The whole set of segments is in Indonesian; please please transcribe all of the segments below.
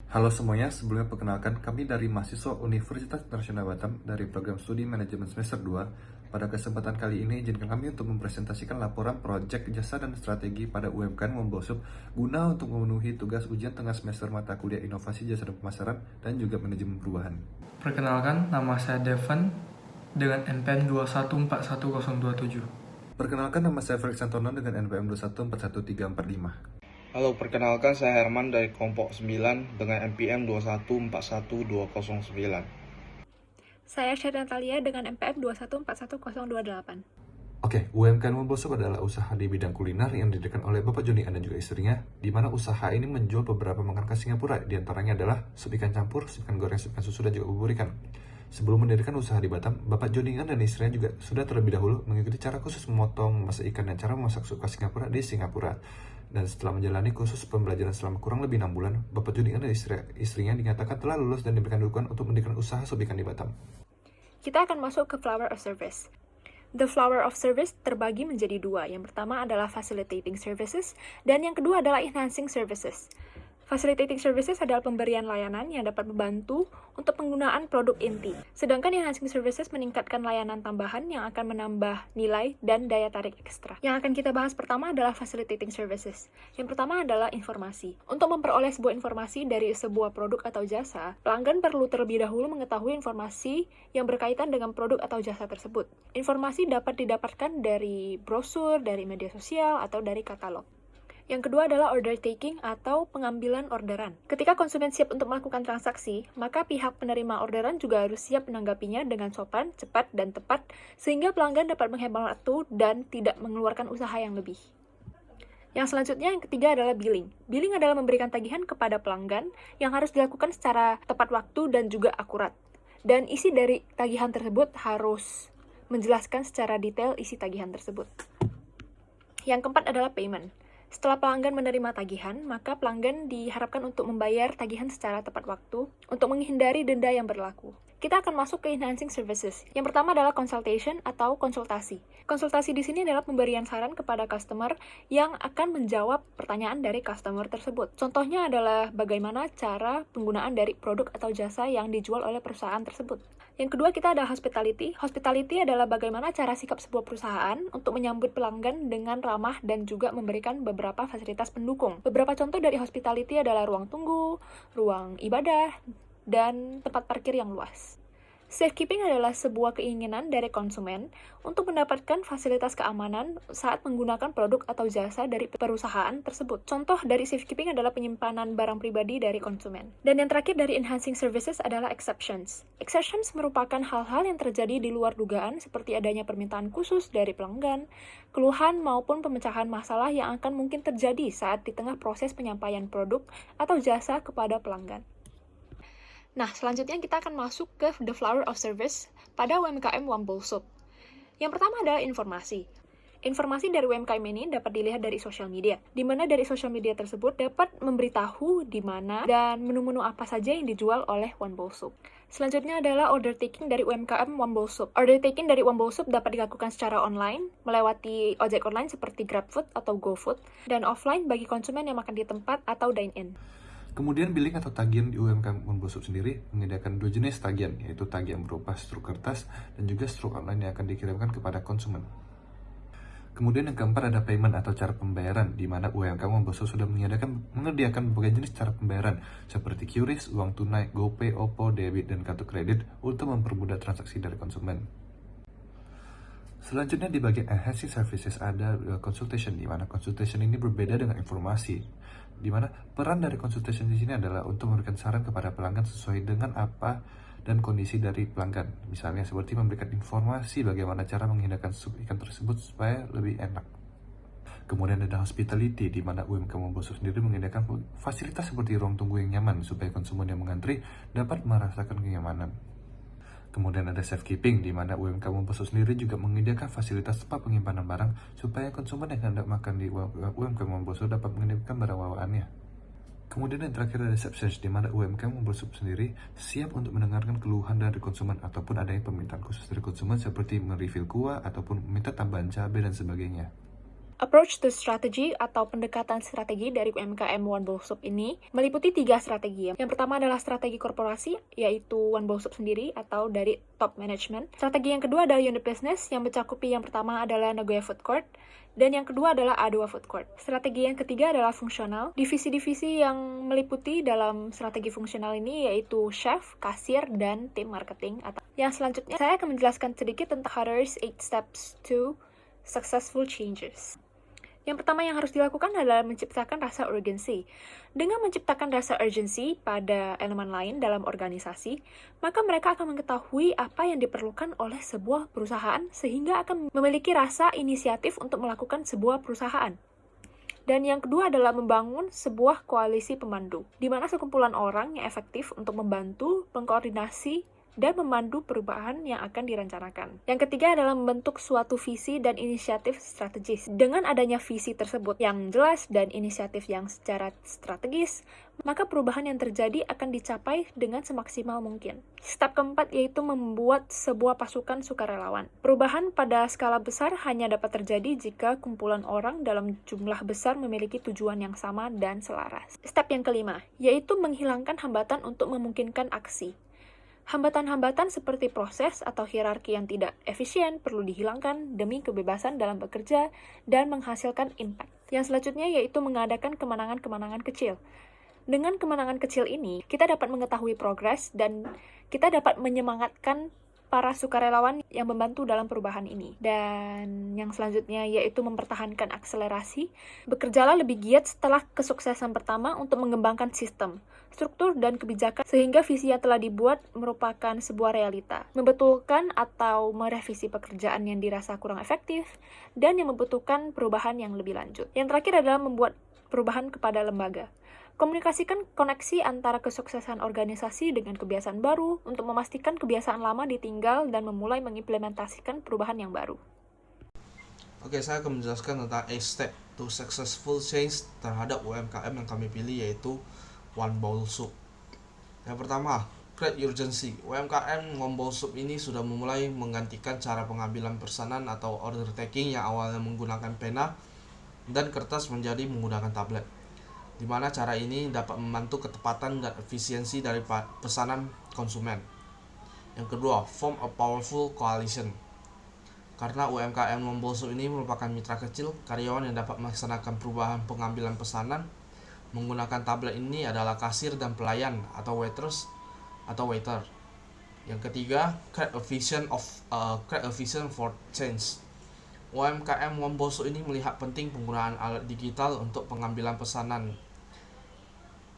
Halo semuanya, sebelumnya perkenalkan kami dari mahasiswa Universitas Internasional Batam dari program studi manajemen semester 2. Pada kesempatan kali ini, izinkan kami untuk mempresentasikan laporan proyek jasa dan strategi pada UMKM Wombosub guna untuk memenuhi tugas ujian tengah semester mata kuliah inovasi jasa dan pemasaran dan juga manajemen perubahan. Perkenalkan, nama saya Devon dengan NPM 2141027. Perkenalkan, nama saya Felix Santono dengan NPM 2141345. Halo, perkenalkan saya Herman dari kelompok 9 dengan NPM 2141209. Saya Syed Natalia dengan MPM 2141028. Oke, UMKM Wombosub adalah usaha di bidang kuliner yang didirikan oleh Bapak Joni dan juga istrinya, di mana usaha ini menjual beberapa makanan khas Singapura, di antaranya adalah sup ikan campur, sup ikan goreng, sup ikan susu, dan juga bubur ikan. Sebelum mendirikan usaha di Batam, Bapak Joni dan istrinya juga sudah terlebih dahulu mengikuti cara khusus memotong, memasak ikan, dan cara memasak sup khas Singapura di Singapura. Dan setelah menjalani kursus pembelajaran selama kurang lebih 6 bulan, Bapak Joni dan istrinya dinyatakan telah lulus dan diberikan dukungan untuk mendirikan usaha sup ikan di Batam. Kita akan masuk ke Flower of Service. The Flower of Service terbagi menjadi dua. Yang pertama adalah Facilitating Services, dan yang kedua adalah Enhancing Services. Facilitating Services adalah pemberian layanan yang dapat membantu untuk penggunaan produk inti. Sedangkan Enhancing Services meningkatkan layanan tambahan yang akan menambah nilai dan daya tarik ekstra. Yang akan kita bahas pertama adalah Facilitating Services. Yang pertama adalah informasi. Untuk memperoleh sebuah informasi dari sebuah produk atau jasa, pelanggan perlu terlebih dahulu mengetahui informasi yang berkaitan dengan produk atau jasa tersebut. Informasi dapat didapatkan dari brosur, dari media sosial, atau dari katalog. Yang kedua adalah order taking atau pengambilan orderan. Ketika konsumen siap untuk melakukan transaksi, maka pihak penerima orderan juga harus siap menanggapinya dengan sopan, cepat, dan tepat, sehingga pelanggan dapat menghemat waktu dan tidak mengeluarkan usaha yang lebih. Yang selanjutnya, yang ketiga adalah billing. Billing adalah memberikan tagihan kepada pelanggan yang harus dilakukan secara tepat waktu dan juga akurat. Dan isi dari tagihan tersebut harus menjelaskan secara detail isi tagihan tersebut. Yang keempat adalah payment. Setelah pelanggan menerima tagihan, maka pelanggan diharapkan untuk membayar tagihan secara tepat waktu untuk menghindari denda yang berlaku. Kita akan masuk ke enhancing services. Yang pertama adalah consultation atau konsultasi. Konsultasi di sini adalah pemberian saran kepada customer yang akan menjawab pertanyaan dari customer tersebut. Contohnya adalah bagaimana cara penggunaan dari produk atau jasa yang dijual oleh perusahaan tersebut. Yang kedua kita ada hospitality. Hospitality adalah bagaimana cara sikap sebuah perusahaan untuk menyambut pelanggan dengan ramah dan juga memberikan beberapa fasilitas pendukung. Beberapa contoh dari hospitality adalah ruang tunggu, ruang ibadah, dan tempat parkir yang luas. Safekeeping adalah sebuah keinginan dari konsumen untuk mendapatkan fasilitas keamanan saat menggunakan produk atau jasa dari perusahaan tersebut. Contoh dari safekeeping adalah penyimpanan barang pribadi dari konsumen. Dan yang terakhir dari enhancing services adalah exceptions. Exceptions merupakan hal-hal yang terjadi di luar dugaan seperti adanya permintaan khusus dari pelanggan, keluhan maupun pemecahan masalah yang akan mungkin terjadi saat di tengah proses penyampaian produk atau jasa kepada pelanggan. Nah, selanjutnya kita akan masuk ke The Flower of Service pada UMKM Wombosub. Yang pertama adalah informasi. Informasi dari UMKM ini dapat dilihat dari sosial media, di mana dari sosial media tersebut dapat memberitahu di mana dan menu-menu apa saja yang dijual oleh Wombosub. Selanjutnya adalah order taking dari UMKM Wombosub. Order taking dari Wombosub dapat dilakukan secara online, melewati ojek online seperti GrabFood atau GoFood, dan offline bagi konsumen yang makan di tempat atau dine-in. Kemudian billing atau tagihan di UMKM Wombosub sendiri menyediakan dua jenis tagihan, yaitu tagihan berupa struk kertas dan juga struk online yang akan dikirimkan kepada konsumen. Kemudian yang keempat ada payment atau cara pembayaran, di mana UMKM Wombosub sudah menyediakan berbagai jenis cara pembayaran seperti QRIS, uang tunai, GoPay, OPPO, debit, dan kartu kredit untuk mempermudah transaksi dari konsumen. Selanjutnya di bagian enhancing services ada consultation, di mana consultation ini berbeda dengan informasi, di mana peran dari consultation di sini adalah untuk memberikan saran kepada pelanggan sesuai dengan apa dan kondisi dari pelanggan. Misalnya seperti memberikan informasi bagaimana cara menghindarkan sup ikan tersebut supaya lebih enak. Kemudian ada hospitality, di mana UMKM Wombosub sendiri menyediakan fasilitas seperti ruang tunggu yang nyaman supaya konsumen yang mengantri dapat merasakan kenyamanan. Kemudian ada safekeeping, di mana UMKM Wombosub sendiri juga menyediakan fasilitas tempat penyimpanan barang supaya konsumen yang hendak makan di UMKM Wombosub dapat mengirimkan barang bawaannya. Kemudian yang terakhir ada exceptions, di mana UMKM Wombosub sendiri siap untuk mendengarkan keluhan dari konsumen ataupun adanya permintaan khusus dari konsumen seperti merefill kuah ataupun meminta tambahan cabai dan sebagainya. Approach to strategy atau pendekatan strategi dari UMKM One Bowl Soup ini meliputi 3 strategi. Yang pertama adalah strategi korporasi, yaitu One Bowl Soup sendiri atau dari top management. Strategi yang kedua adalah unit business, yang mencakupi yang pertama adalah Nagoya Food Court, dan yang kedua adalah A2 Food Court. Strategi yang ketiga adalah fungsional. Divisi-divisi yang meliputi dalam strategi fungsional ini yaitu chef, kasir, dan tim marketing. Yang selanjutnya, saya akan menjelaskan sedikit tentang Hatter's 8 Steps to Successful Changes. Yang pertama yang harus dilakukan adalah menciptakan rasa urgensi. Dengan menciptakan rasa urgensi pada elemen lain dalam organisasi, maka mereka akan mengetahui apa yang diperlukan oleh sebuah perusahaan sehingga akan memiliki rasa inisiatif untuk melakukan sebuah perusahaan. Dan yang kedua adalah membangun sebuah koalisi pemandu, di mana sekumpulan orang yang efektif untuk membantu, mengkoordinasi, dan memandu perubahan yang akan direncanakan. Yang ketiga adalah membentuk suatu visi dan inisiatif strategis. Dengan adanya visi tersebut yang jelas dan inisiatif yang secara strategis, maka perubahan yang terjadi akan dicapai dengan semaksimal mungkin. Step keempat yaitu membuat sebuah pasukan sukarelawan. Perubahan pada skala besar hanya dapat terjadi jika kumpulan orang dalam jumlah besar memiliki tujuan yang sama dan selaras. Step yang kelima yaitu menghilangkan hambatan untuk memungkinkan aksi. Hambatan-hambatan seperti proses atau hierarki yang tidak efisien perlu dihilangkan demi kebebasan dalam bekerja dan menghasilkan impact. Yang selanjutnya yaitu mengadakan kemenangan-kemenangan kecil. Dengan kemenangan kecil ini, kita dapat mengetahui progres dan kita dapat menyemangatkan para sukarelawan yang membantu dalam perubahan ini. Dan yang selanjutnya yaitu mempertahankan akselerasi, bekerjalah lebih giat setelah kesuksesan pertama untuk mengembangkan sistem, struktur, dan kebijakan sehingga visi yang telah dibuat merupakan sebuah realita. Membetulkan atau merevisi pekerjaan yang dirasa kurang efektif dan yang membutuhkan perubahan yang lebih lanjut. Yang terakhir adalah membuat perubahan kepada lembaga. Komunikasikan koneksi antara kesuksesan organisasi dengan kebiasaan baru untuk memastikan kebiasaan lama ditinggal dan memulai mengimplementasikan perubahan yang baru. Oke, saya akan menjelaskan tentang 8 step to successful change terhadap UMKM yang kami pilih, yaitu One Bowl Soup. Yang pertama, create urgency. UMKM One Bowl Soup ini sudah memulai menggantikan cara pengambilan pesanan atau order taking yang awalnya menggunakan pena dan kertas menjadi menggunakan tablet, di mana cara ini dapat membantu ketepatan dan efisiensi dari pesanan konsumen. Yang kedua, form a powerful coalition. Karena UMKM One Bowl Soup ini merupakan mitra kecil, karyawan yang dapat melaksanakan perubahan pengambilan pesanan menggunakan tablet ini adalah kasir dan pelayan atau waiters atau waiter. Yang ketiga, create a vision for change. UMKM One Bowl Soup ini melihat penting penggunaan alat digital untuk pengambilan pesanan,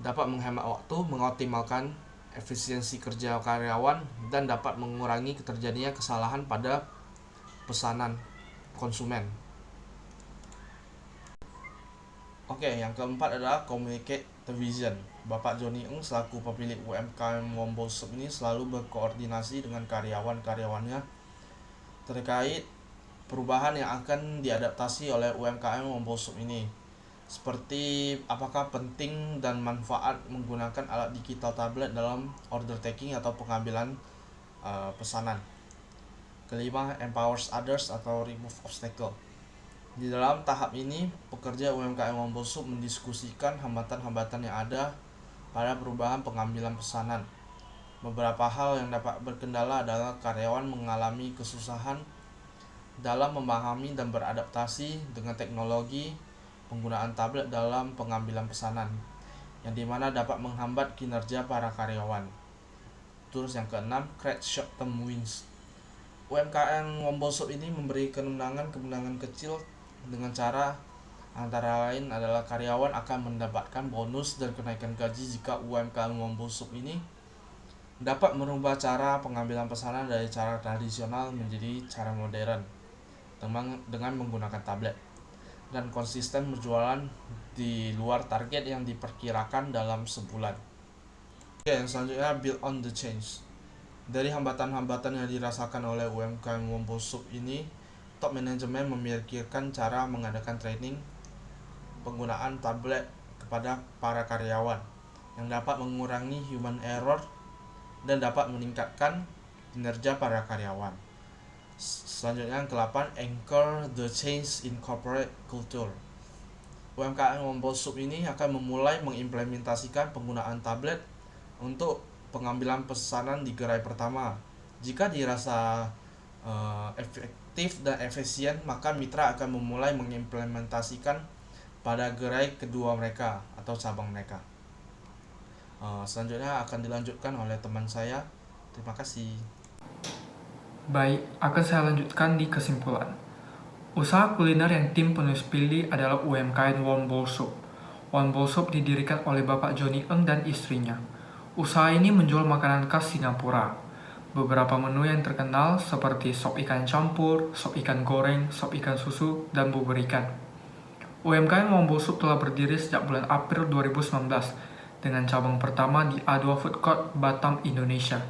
dapat menghemat waktu, mengoptimalkan efisiensi kerja karyawan, dan dapat mengurangi terjadinya kesalahan pada pesanan konsumen. Oke, yang keempat adalah communicate the vision. Bapak Johnny Ng selaku pemilik UMKM One Bowl Soup ini selalu berkoordinasi dengan karyawan-karyawannya terkait perubahan yang akan diadaptasi oleh UMKM One Bowl Soup ini, seperti apakah penting dan manfaat menggunakan alat digital tablet dalam order taking atau pengambilan pesanan. Kelima, empowers others atau remove obstacle. Di dalam tahap ini, pekerja UMKM One Bowl Soup mendiskusikan hambatan-hambatan yang ada pada perubahan pengambilan pesanan. Beberapa hal yang dapat berkendala adalah karyawan mengalami kesusahan dalam memahami dan beradaptasi dengan teknologi penggunaan tablet dalam pengambilan pesanan, yang dimana dapat menghambat kinerja para karyawan. Terus yang keenam, create short-term wins. UMKM One Bowl Soup ini memberi kemenangan kecil dengan cara antara lain adalah karyawan akan mendapatkan bonus dan kenaikan gaji jika UMKM One Bowl Soup ini dapat merubah cara pengambilan pesanan dari cara tradisional menjadi cara modern dengan menggunakan tablet, dan konsisten berjualan di luar target yang diperkirakan dalam sebulan. Oke, yang selanjutnya, build on the change. Dari hambatan-hambatan yang dirasakan oleh UMKM One Bowl Soup ini, top manajemen memikirkan cara mengadakan training penggunaan tablet kepada para karyawan yang dapat mengurangi human error dan dapat meningkatkan kinerja para karyawan. Selanjutnya yang ke-8, anchor the change in corporate culture. UMKM Wombol Soup ini akan memulai mengimplementasikan penggunaan tablet untuk pengambilan pesanan di gerai pertama. Jika dirasa efektif dan efisien, maka mitra akan memulai mengimplementasikan pada gerai kedua mereka atau cabang mereka. Selanjutnya akan dilanjutkan oleh teman saya. Terima kasih. Baik, akan saya lanjutkan di kesimpulan. Usaha kuliner yang tim penulis pilih adalah UMKM Wombol Soup. Wombol Soup didirikan oleh Bapak Johnny Eng dan istrinya. Usaha ini menjual makanan khas Singapura. Beberapa menu yang terkenal seperti sop ikan campur, sop ikan goreng, sop ikan susu, dan bubur ikan. UMKM Wombol Soup telah berdiri sejak bulan April 2019 dengan cabang pertama di A2 Food Court, Batam, Indonesia.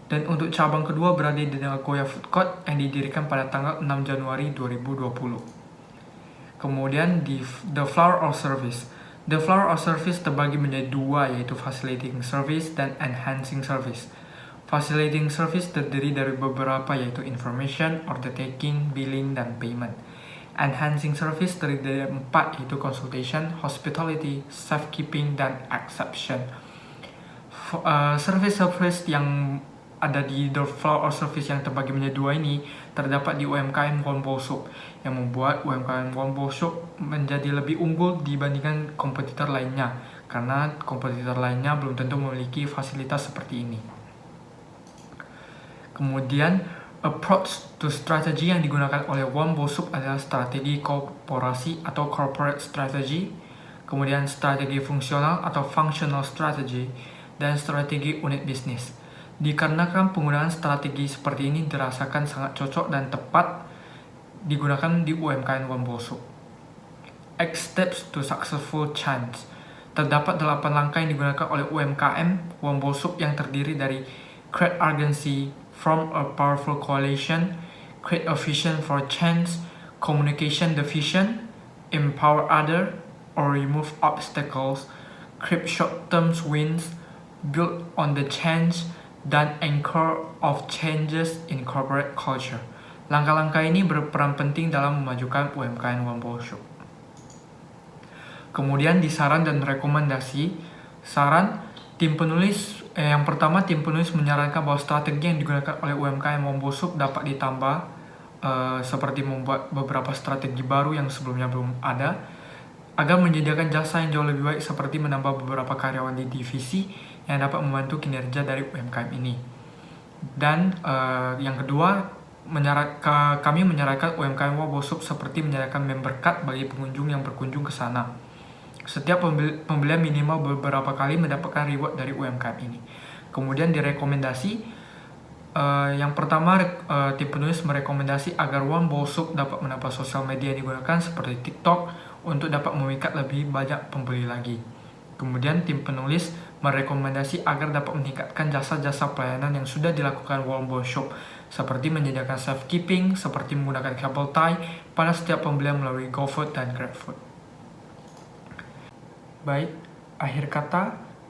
Dan untuk cabang kedua berada di Nagoya Food Court yang didirikan pada tanggal 6 Januari 2020. Kemudian di The Flower of Service. The Flower of Service terbagi menjadi dua, yaitu Facilitating Service dan Enhancing Service. Facilitating Service terdiri dari beberapa, yaitu Information, Order Taking, Billing, dan Payment. Enhancing Service terdiri dari 4, yaitu Consultation, Hospitality, Safekeeping, dan Exception. Service yang ada di The Flower of Service yang terbagi menjadi dua ini terdapat di UMKM Wombol Soup, yang membuat UMKM Wombol Soup menjadi lebih unggul dibandingkan kompetitor lainnya, karena kompetitor lainnya belum tentu memiliki fasilitas seperti ini. Kemudian, approach to strategy yang digunakan oleh Wombol Soup adalah strategi korporasi atau corporate strategy, kemudian strategi fungsional atau functional strategy, dan strategi unit bisnis. Dikarenakan penggunaan strategi seperti ini dirasakan sangat cocok dan tepat digunakan di UMKM Wombol Soup. 8 steps to successful change. Terdapat 8 langkah yang digunakan oleh UMKM Wombol Soup yang terdiri dari create urgency, form a powerful coalition, create a vision for change, communication the vision, empower other or remove obstacles, create short-term wins, build on the change, dan anchor of changes in corporate culture. Langkah-langkah ini berperan penting dalam memajukan UMKM Wombol Soup. Kemudian di saran dan rekomendasi. Saran tim penulis yang pertama, tim penulis menyarankan bahwa strategi yang digunakan oleh UMKM Wombol Soup dapat ditambah seperti membuat beberapa strategi baru yang sebelumnya belum ada agar menyediakan jasa yang jauh lebih baik seperti menambah beberapa karyawan di divisi yang dapat membantu kinerja dari UMKM ini. Dan yang kedua, kami menyarankan UMKM Wombol Soup seperti menyediakan member card bagi pengunjung yang berkunjung ke sana. Setiap pembelian minimal beberapa kali mendapatkan reward dari UMKM ini. Kemudian direkomendasi, yang pertama tim penulis merekomendasi agar Wombol Soup dapat menambah sosial media yang digunakan seperti TikTok untuk dapat memikat lebih banyak pembeli lagi. Kemudian tim penulis merekomendasi agar dapat meningkatkan jasa-jasa pelayanan yang sudah dilakukan Wombol Soup, seperti menyediakan safekeeping, seperti menggunakan cable tie pada setiap pembelian melalui GoFood dan GrabFood. Baik, akhir kata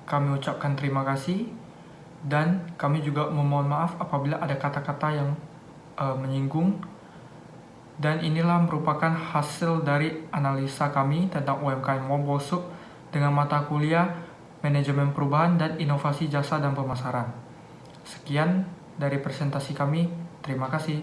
kami ucapkan terima kasih dan kami juga memohon maaf apabila ada kata-kata yang menyinggung. Dan inilah merupakan hasil dari analisa kami tentang UMKM Wombol Soup dengan mata kuliah Manajemen Perubahan dan Inovasi Jasa dan Pemasaran. Sekian dari presentasi kami. Terima kasih.